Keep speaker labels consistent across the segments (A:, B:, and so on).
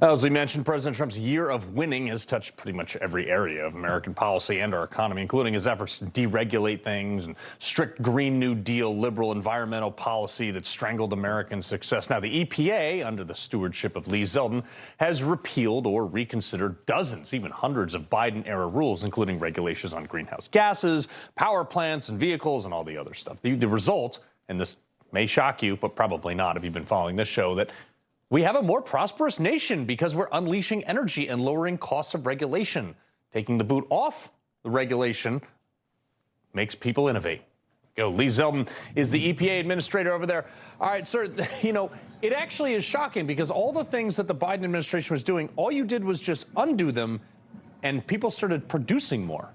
A: As we mentioned, President Trump's year of winning has touched pretty much every area of American policy and our economy, including his efforts to deregulate things and strict Green New Deal liberal environmental policy that strangled American success. Now, the EPA, under the stewardship of Lee Zeldin, has repealed or reconsidered dozens, even hundreds of Biden-era rules, including regulations on greenhouse gases, power plants, and vehicles, and all the other stuff. The result, and this may shock you, but probably not if you've been following this show, that we have a more prosperous nation because we're unleashing energy and lowering costs of regulation. Taking the boot off the regulation makes people innovate. Go. Lee Zeldin is the EPA administrator over there. All right, sir, you know, it actually is shocking because all the things that the Biden administration was doing, all you did was just undo them and people started producing more.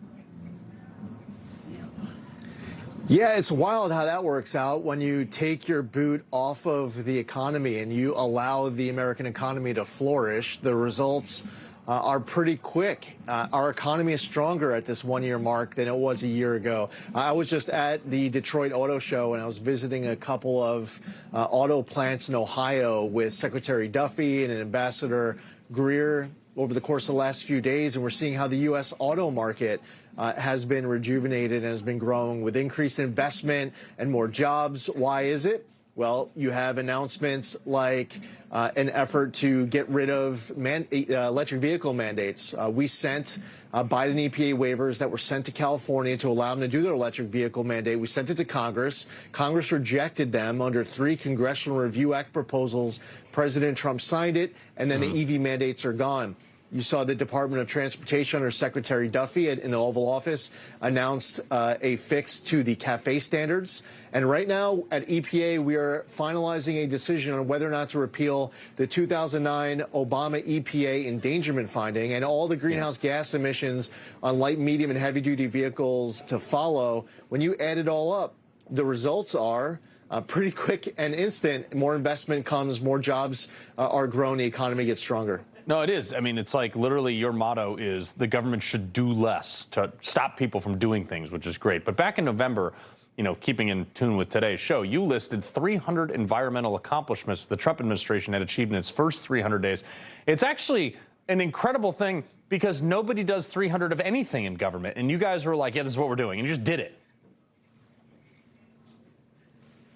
B: Yeah, it's wild how that works out when you take your boot off of the economy and you allow the American economy to flourish. The results are pretty quick. Our economy is stronger at this one-year mark than it was a year ago. I was just at the Detroit Auto Show and I was visiting a couple of auto plants in Ohio with Secretary Duffy and Ambassador Greer over the course of the last few days, and we're seeing how the U.S. auto market has been rejuvenated and has been growing with increased investment and more jobs. Why is it? Well, you have announcements like an effort to get rid of electric vehicle mandates. We sent Biden EPA waivers that were sent to California to allow them to do their electric vehicle mandate. We sent it to Congress. Congress rejected them under 3 Congressional Review Act proposals. President Trump signed it, and then the EV mandates are gone. You saw the Department of Transportation under Secretary Duffy in the Oval Office announced a fix to the CAFE standards. And right now at EPA, we are finalizing a decision on whether or not to repeal the 2009 Obama EPA endangerment finding and all the greenhouse gas emissions on light, medium, and heavy-duty vehicles to follow. When you add it all up, the results are pretty quick and instant. More investment comes, more jobs are grown, the economy gets stronger.
A: No, it is. I mean, it's like literally your motto is the government should do less to stop people from doing things, which is great. But back in November, you know, keeping in tune with today's show, you listed 300 environmental accomplishments the Trump administration had achieved in its first 300 days. It's actually an incredible thing because nobody does 300 of anything in government. And you guys were like, yeah, this is what we're doing. And you just did it.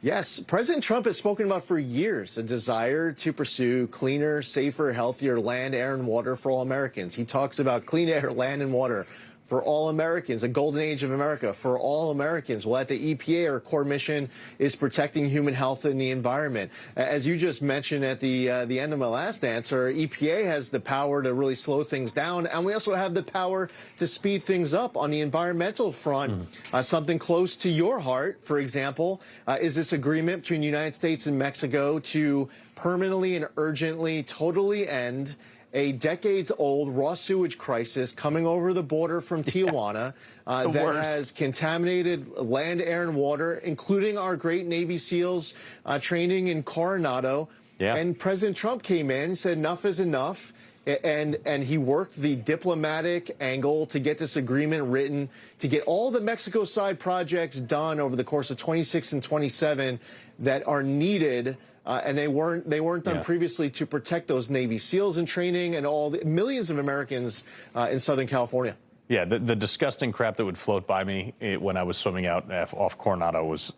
B: Yes, President Trump has spoken about for years a desire to pursue cleaner, safer, healthier land, air, and water for all Americans. He talks about clean air, land, and water for all Americans, a golden age of America for all Americans. Well, at the EPA, our core mission is protecting human health and the environment. As you just mentioned at the end of my last answer, EPA has the power to really slow things down, and we also have the power to speed things up on the environmental front. Something close to your heart, for example, is this agreement between the United States and Mexico to permanently and urgently totally end a decades-old raw sewage crisis coming over the border from Tijuana that has contaminated land, air, and water, including our great Navy SEALs training in Coronado. And President Trump came in and said enough is enough, and he worked the diplomatic angle to get this agreement written, to get all the Mexico side projects done over the course of 26 and 27 that are needed. And they weren't done previously to protect those Navy SEALs in training and all the millions of Americans in Southern California.
A: Yeah, the disgusting crap that would float by me when I was swimming out off Coronado was.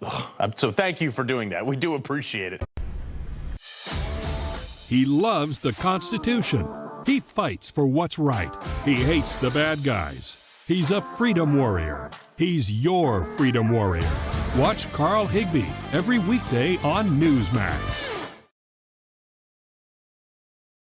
A: So thank you for doing that. We do appreciate it.
C: He loves the Constitution. He fights for what's right. He hates the bad guys. He's a freedom warrior. He's your freedom warrior. Watch Carl Higbie every weekday on Newsmax.